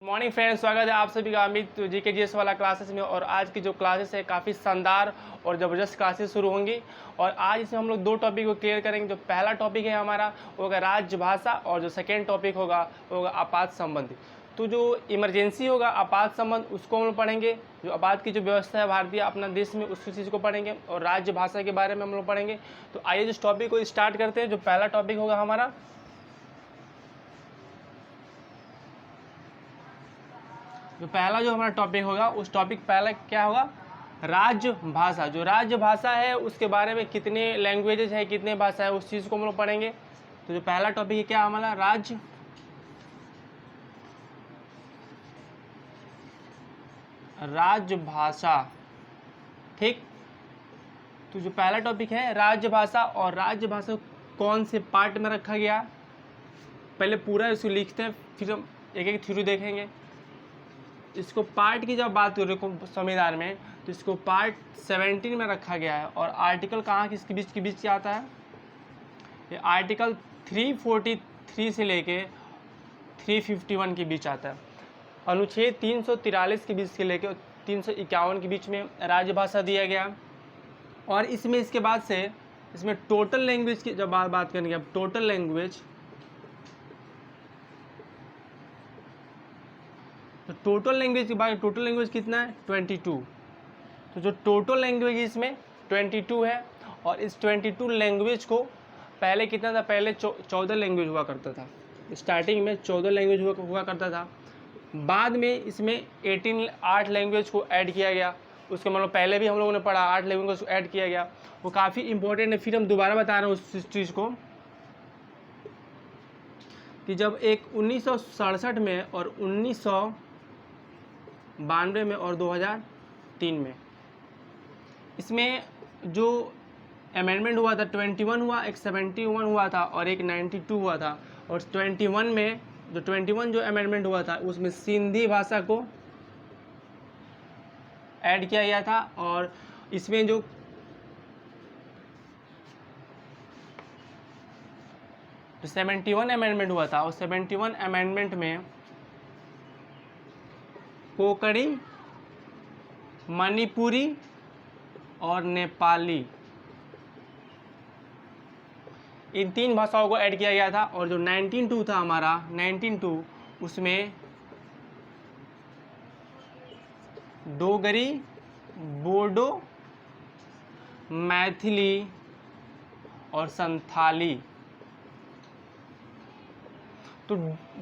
Morning friends, स्वागत है आप सभी का अमित जी के जीएस वाला क्लासेस में। और आज की जो क्लासेस है काफ़ी शानदार और ज़बरदस्त क्लासेस शुरू होंगी। और आज इसमें हम लोग दो टॉपिक को क्लियर करेंगे। जो पहला टॉपिक है हमारा वो होगा राजभाषा, और जो सेकेंड टॉपिक होगा वो होगा आपात संबंध। तो जो इमरजेंसी होगा आपात संबंध उसको हम लोग पढ़ेंगे। जो आपात की जो व्यवस्था है भारतीय अपना देश में उस चीज़ को पढ़ेंगे, और राजभाषा के बारे में हम लोग पढ़ेंगे। तो आइए जिस टॉपिक को स्टार्ट करते हैं। जो पहला टॉपिक होगा हमारा, जो पहला जो हमारा टॉपिक होगा उस टॉपिक पहला क्या होगा, राजभाषा। जो राजभाषा है उसके बारे में कितने लैंग्वेजेस है, कितने भाषा है, उस चीज़ को हम लोग पढ़ेंगे। तो जो पहला टॉपिक है क्या हमारा, राजभाषा। ठीक, तो जो पहला टॉपिक है राजभाषा, और राजभाषा कौन से पार्ट में रखा गया, पहले पूरा इसको लिखते हैं फिर हम एक एक थ्योरी देखेंगे। इसको पार्ट की जब बात करें संविधान में तो इसको पार्ट 17 में रखा गया है। और आर्टिकल कहाँ किसके बीच आता है, ये आर्टिकल 343 से लेके 351 के बीच आता है। अनुच्छेद 343 के बीच से लेके 351 के बीच में राजभाषा दिया गया। और इसमें इसके बाद से इसमें टोटल लैंग्वेज की जब बात करेंगे, अब टोटल लैंग्वेज, तो टोटल लैंग्वेज की बात, टोटल लैंग्वेज कितना है 22। तो जो टोटल लैंग्वेज इसमें 22 है। और इस 22 लैंग्वेज को पहले कितना था, पहले 14 लैंग्वेज हुआ करता था। स्टार्टिंग में 14 लैंग्वेज हुआ करता था। बाद में इसमें 8 लैंग्वेज को ऐड किया गया। उसके मतलब पहले भी हम लोगों ने पढ़ा, 8 लैंग्वेज को ऐड किया गया। वो काफ़ी इंपॉर्टेंट है। फिर हम दोबारा बता रहे हैं उस चीज़ को कि जब एक 1967 में और 1992 में और 2003 में इसमें जो अमेंडमेंट हुआ था 21 हुआ, एक 71 हुआ था और एक 92 हुआ था। और 21 में जो 21 जो अमेंडमेंट हुआ था उसमें सिंधी भाषा को ऐड किया गया था। और इसमें जो 71 अमेंडमेंट हुआ था, उस 71 अमेंडमेंट में कोंकणी, मणिपुरी और नेपाली, इन 3 भाषाओं को ऐड किया गया था। और जो 19.2 था हमारा 19.2, उसमें डोगरी, बोडो, मैथिली और संथाली। तो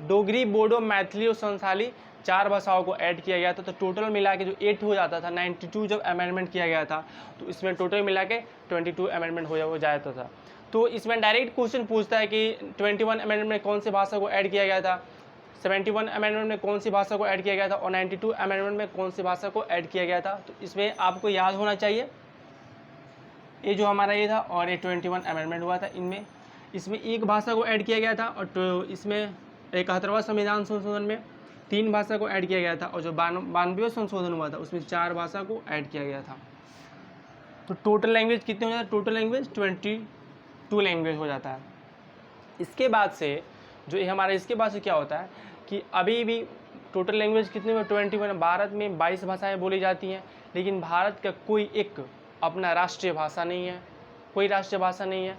डोगरी, बोडो, मैथिली और संथाली 4 भाषाओं को ऐड किया गया था। तो टोटल मिला के जो 8 हो जाता था, 92 जब अमेंडमेंट किया गया था तो इसमें टोटल मिला के 22 अमेंडमेंट हो जाता था। तो इसमें डायरेक्ट क्वेश्चन पूछता है कि 21 अमेंडमेंट में कौन सी भाषा को ऐड किया गया था, 71 अमेंडमेंट में कौन सी भाषा को ऐड किया गया था, और 92 अमेंडमेंट में कौन सी भाषा को ऐड किया गया था। तो इसमें आपको याद होना चाहिए ये जो हमारा ये था और ये 21 अमेंडमेंट हुआ था, इनमें इसमें एक भाषा को ऐड किया गया था। और तो इसमें 71वां संविधान संशोधन में 3 भाषा को ऐड किया गया था। और जो 92वां संशोधन हुआ था उसमें 4 भाषा को ऐड किया गया था। तो टोटल लैंग्वेज कितने हो जाता है, टोटल लैंग्वेज 22 लैंग्वेज हो जाता है। इसके बाद से जो ये हमारा इसके बाद से क्या होता है कि अभी भी टोटल लैंग्वेज कितने में 21। भारत में 22 भाषाएँ बोली जाती हैं, लेकिन भारत का कोई एक अपना राष्ट्रीय भाषा नहीं है, कोई राष्ट्रीय भाषा नहीं है।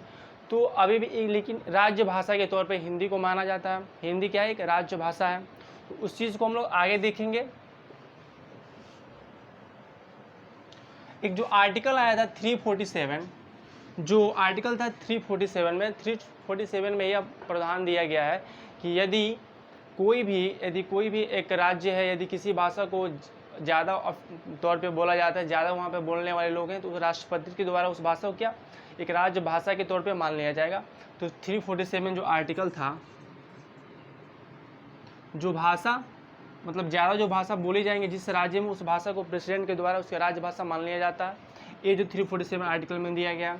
तो अभी भी लेकिन राज्य भाषा के तौर पे हिंदी को माना जाता है। हिंदी क्या है, एक राज्य भाषा है। तो उस चीज़ को हम लोग आगे देखेंगे। एक जो आर्टिकल आया था 347, जो आर्टिकल था 347 में यह प्रावधान दिया गया है कि यदि कोई भी एक राज्य है, यदि किसी भाषा को ज़्यादा तौर पे बोला जाता है, ज़्यादा वहाँ पे बोलने वाले लोग हैं, तो उस राष्ट्रपति के द्वारा उस भाषा को क्या एक राज्य भाषा के तौर पे मान लिया जाएगा। तो 347 जो आर्टिकल था, जो भाषा मतलब ज़्यादा जो भाषा बोली जाएंगे जिस राज्य में, उस भाषा को प्रेसिडेंट के द्वारा उसका राजभाषा मान लिया जाता है। ये जो 347 आर्टिकल में दिया गया।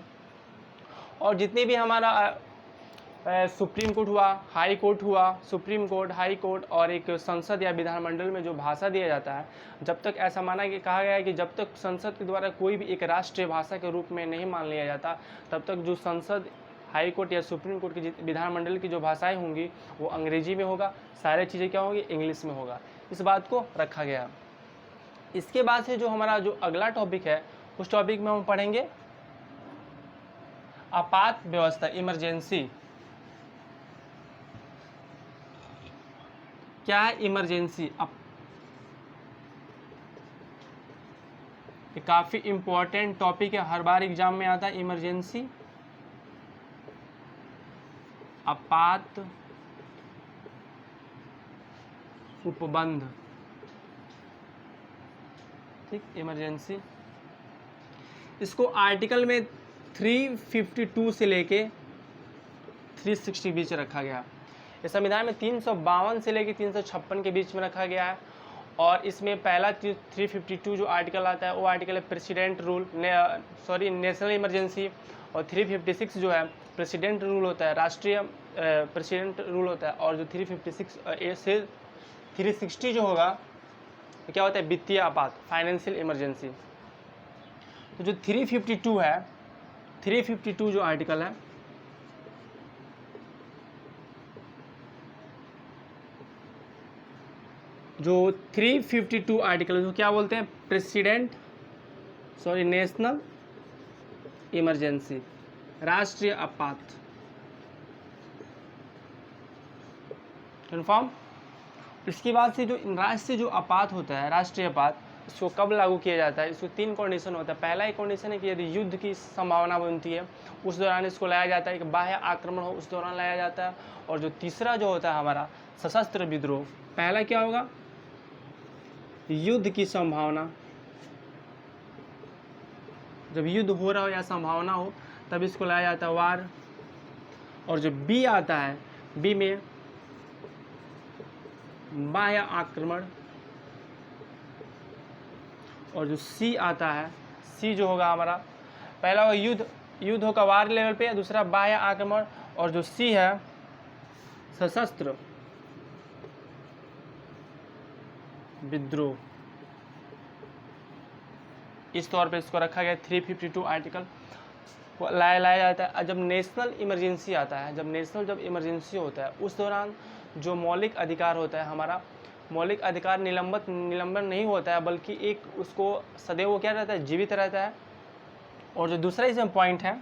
और जितने भी हमारा सुप्रीम कोर्ट हुआ, हाई कोर्ट हुआ, सुप्रीम कोर्ट, हाई कोर्ट और एक संसद या विधानमंडल में जो भाषा दिया जाता है, जब तक ऐसा माना कि कहा गया है कि जब तक संसद के द्वारा कोई भी एक राष्ट्रीय भाषा के रूप में नहीं मान लिया जाता, तब तक जो संसद, हाई कोर्ट या सुप्रीम कोर्ट की विधानमंडल की जो भाषाएं होंगी वो अंग्रेजी में होगा, सारी चीज़ें क्या होंगी, इंग्लिश में होगा। इस बात को रखा गया। इसके बाद से जो हमारा जो अगला टॉपिक है, उस टॉपिक में हम पढ़ेंगे आपात व्यवस्था, इमरजेंसी। क्या है इमरजेंसी? ये काफी इंपॉर्टेंट टॉपिक है, हर बार एग्जाम में आता है। इमरजेंसी, आपात उपबंध, ठीक, इमरजेंसी। इसको आर्टिकल में 352 से लेके 360 बीच रखा गया। इस संविधान में 352 से लेके 356 के बीच में रखा गया है। और इसमें पहला 352 जो आर्टिकल आता है वो आर्टिकल है प्रेसिडेंट रूल, नेशनल इमरजेंसी। और 356 जो है प्रेसिडेंट रूल होता है, राष्ट्रीय प्रेसिडेंट रूल होता है। और जो 356 से 360 जो होगा तो क्या होता है, वित्तीय आपात, फाइनेंशियल इमरजेंसी। तो जो 352 है, 352 जो आर्टिकल है, जो 352 आर्टिकल जो क्या बोलते हैं, नेशनल इमरजेंसी, राष्ट्रीय आपात, कन्फर्म। इसके बाद से जो राष्ट्रीय जो आपात होता है, राष्ट्रीय आपात, इसको कब लागू किया जाता है? इसको 3 कंडीशन होता है। पहला एक कंडीशन है कि यदि युद्ध की संभावना बनती है उस दौरान इसको लाया जाता है, कि बाह्य आक्रमण हो उस दौरान लाया जाता है। और जो तीसरा जो होता है हमारा सशस्त्र विद्रोह, पहला क्या होगा, युद्ध की संभावना, जब युद्ध हो रहा हो या संभावना हो तब इसको लाया जाता है, वार। और जो बी आता है, बी में बाह्य आक्रमण। और जो सी आता है, सी जो होगा हमारा, पहला होगा युद्ध होगा वार लेवल पे, दूसरा बाह्य आक्रमण। और जो सी है सशस्त्र विद्रोह। इस तौर पे इसको रखा गया। 352 आर्टिकल को लाया जाता है। जब नेशनल इमरजेंसी आता है, जब इमरजेंसी होता है उस दौरान जो मौलिक अधिकार होता है हमारा, मौलिक अधिकार निलंबन नहीं होता है, बल्कि एक उसको सदैव वो क्या रहता है, जीवित रहता है। और जो दूसरा इसमें पॉइंट है,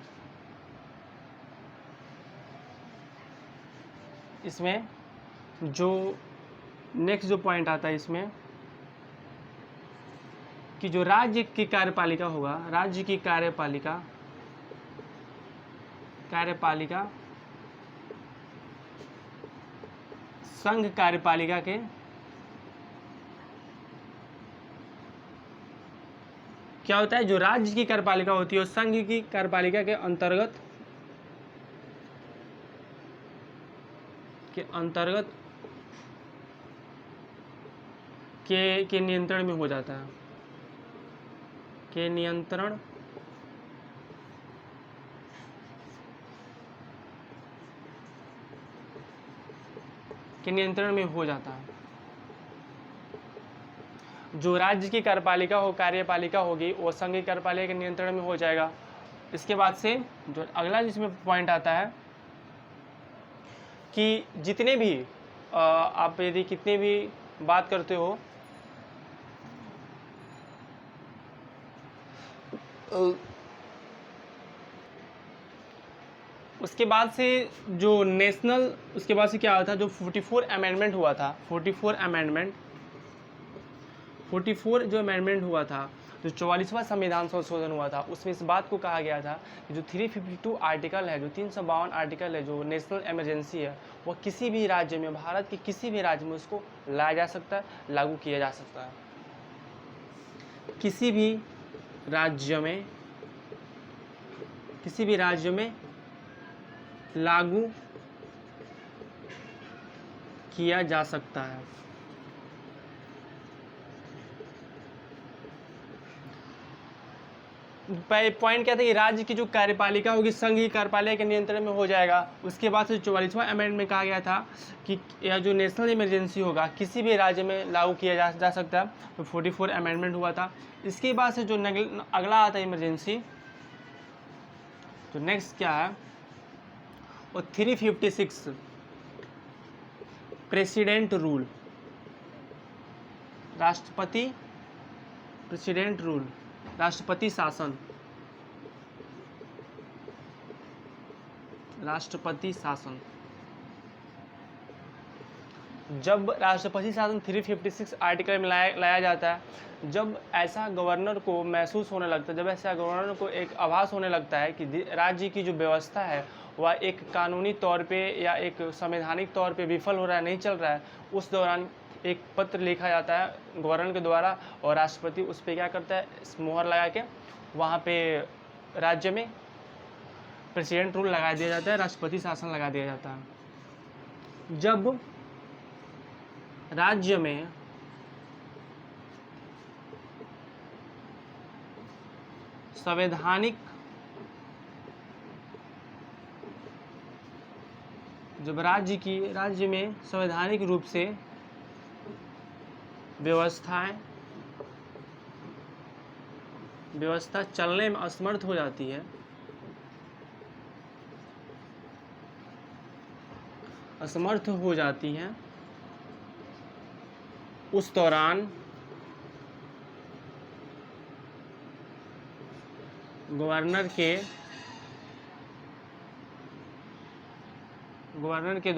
इसमें जो नेक्स्ट जो पॉइंट आता है इसमें, कि जो राज्य की कार्यपालिका होगा, राज्य की कार्यपालिका संघ कार्यपालिका के क्या होता है, जो राज्य की कार्यपालिका होती है वो संघ की कार्यपालिका के अंतर्गत के नियंत्रण में हो जाता है, के नियंत्रण में हो जाता है। जो राज्य की कार्यपालिका होगी वो संघ की कार्यपालिका के नियंत्रण में हो जाएगा। इसके बाद से जो अगला जिसमें पॉइंट आता है कि जितने भी आप यदि कितने भी बात करते हो, उसके बाद से जो नेशनल, उसके बाद से क्या हुआ था, जो 44 अमेंडमेंट हुआ था, 44 जो अमेंडमेंट हुआ था, जो 44वां संविधान संशोधन हुआ था, उसमें इस बात को कहा गया था कि जो 352 आर्टिकल है, जो 352 आर्टिकल है, जो नेशनल इमरजेंसी है, वो किसी भी राज्य में, भारत के किसी भी राज्य में उसको लाया जा सकता है, लागू किया जा सकता है। किसी भी राज्य में लागू किया जा सकता है। पॉइंट क्या था कि राज्य की जो कार्यपालिका होगी संघ की कार्यपालिका के नियंत्रण में हो जाएगा। उसके बाद से 44वां अमेंडमेंट में कहा गया था कि यह जो नेशनल इमरजेंसी होगा किसी भी राज्य में लागू किया जा सकता है। तो 44 अमेंडमेंट हुआ था। इसके बाद से जो अगला आता है इमरजेंसी, तो नेक्स्ट क्या है, और 356 प्रेसिडेंट रूल। राष्ट्रपति प्रेसिडेंट रूल, राष्ट्रपति शासन, राष्ट्रपति शासन। जब राष्ट्रपति शासन 356 आर्टिकल में लाया जाता है, जब ऐसा गवर्नर को महसूस होने लगता है, जब ऐसा गवर्नर को एक आभास होने लगता है कि राज्य की जो व्यवस्था है वह एक कानूनी तौर पे या एक संवैधानिक तौर पे विफल हो रहा है, नहीं चल रहा है, उस दौरान एक पत्र लिखा जाता है गवर्नर के द्वारा और राष्ट्रपति उस पर क्या करता है, मोहर लगा के वहाँ पे राज्य में प्रेसिडेंट रूल लगा दिया जाता है, राष्ट्रपति शासन लगा दिया जाता है। जब राज्य में संवैधानिक, जब राज्य में संवैधानिक रूप से व्यवस्था चलने में असमर्थ हो जाती है, उस दौरान गवर्नर के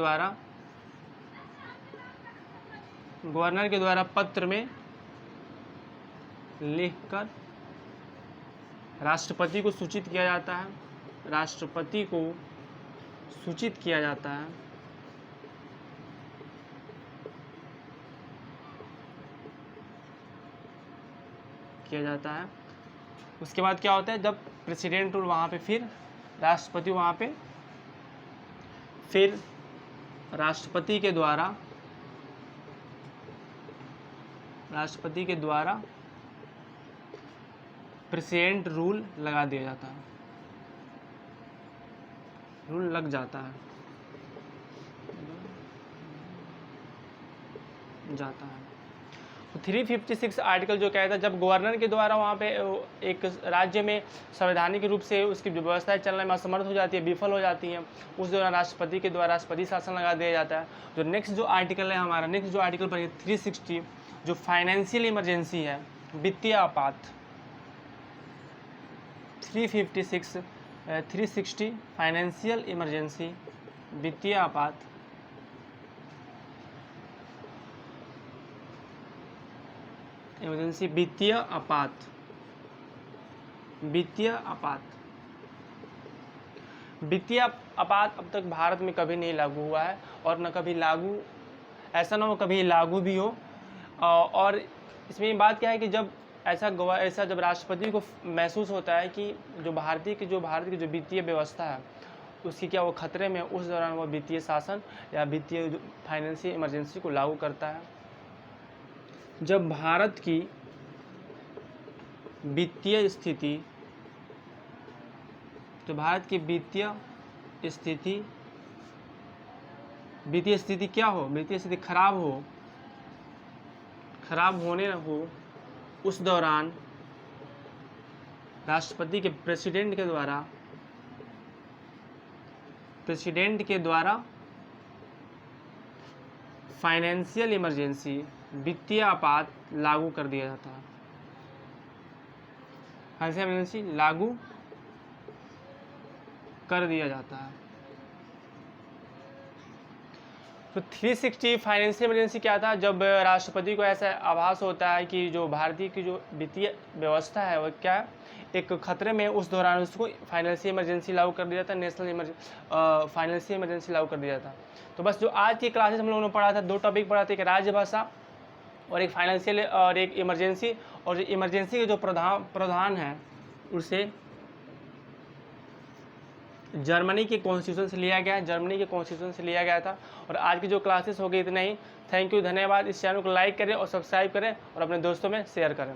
द्वारा पत्र में लिखकर राष्ट्रपति को सूचित किया जाता है, उसके बाद क्या होता है, जब प्रेसिडेंट रूल वहाँ पे फिर राष्ट्रपति वहाँ पे फिर राष्ट्रपति के द्वारा प्रेसिडेंट रूल लगा दिया जाता है, रूल लग जाता है। तो 356 आर्टिकल जो कहता है, जब गवर्नर के द्वारा वहाँ पे एक राज्य में संवैधानिक रूप से उसकी व्यवस्थाएं चलने में असमर्थ हो जाती है, विफल हो जाती हैं, उस दौरान राष्ट्रपति के द्वारा राष्ट्रपति शासन लगा दिया जाता है। जो नेक्स्ट जो आर्टिकल है हमारा, नेक्स्ट जो आर्टिकल पर 360 जो फाइनेंशियल इमरजेंसी है, वित्तीय आपात, 360 फाइनेंशियल इमरजेंसी, वित्तीय आपात, इमरजेंसी, वित्तीय आपात। वित्तीय आपात अब तक भारत में कभी नहीं लागू हुआ है और न कभी लागू, ऐसा ना हो कभी लागू भी हो। और इसमें बात क्या है कि जब ऐसा जब राष्ट्रपति को महसूस होता है कि जो भारत की जो वित्तीय व्यवस्था है उसकी क्या वो खतरे में, उस दौरान वो वित्तीय शासन या वित्तीय फाइनेंशियल इमरजेंसी को लागू करता है। जब भारत की वित्तीय स्थिति खराब होने हो, उस दौरान राष्ट्रपति के प्रेसिडेंट के द्वारा फाइनेंशियल इमरजेंसी, वित्तीय आपात लागू कर दिया जाता है। फाइनेंशियल इमरजेंसी लागू कर दिया जाता है। तो 360 फाइनेंशियल इमरजेंसी क्या था, जब राष्ट्रपति को ऐसा आभास होता है कि जो भारतीय की जो वित्तीय व्यवस्था है वो क्या एक खतरे में, उस दौरान उसको फाइनेंशियल इमरजेंसी लागू कर दिया जाता है, फाइनेंशियल इमरजेंसी लागू कर दिया जाता। तो बस जो आज की क्लासेस हम लोगों ने पढ़ा था, दो टॉपिक पढ़ा था, एक राजभाषा और एक फाइनेंशियल और एक इमरजेंसी। और जो इमरजेंसी के जो प्रधान है उसे जर्मनी के कॉन्स्टिट्यूशन से लिया गया था। और आज की जो क्लासेस हो गई इतना ही। थैंक यू, धन्यवाद। इस चैनल को लाइक करें और सब्सक्राइब करें और अपने दोस्तों में शेयर करें।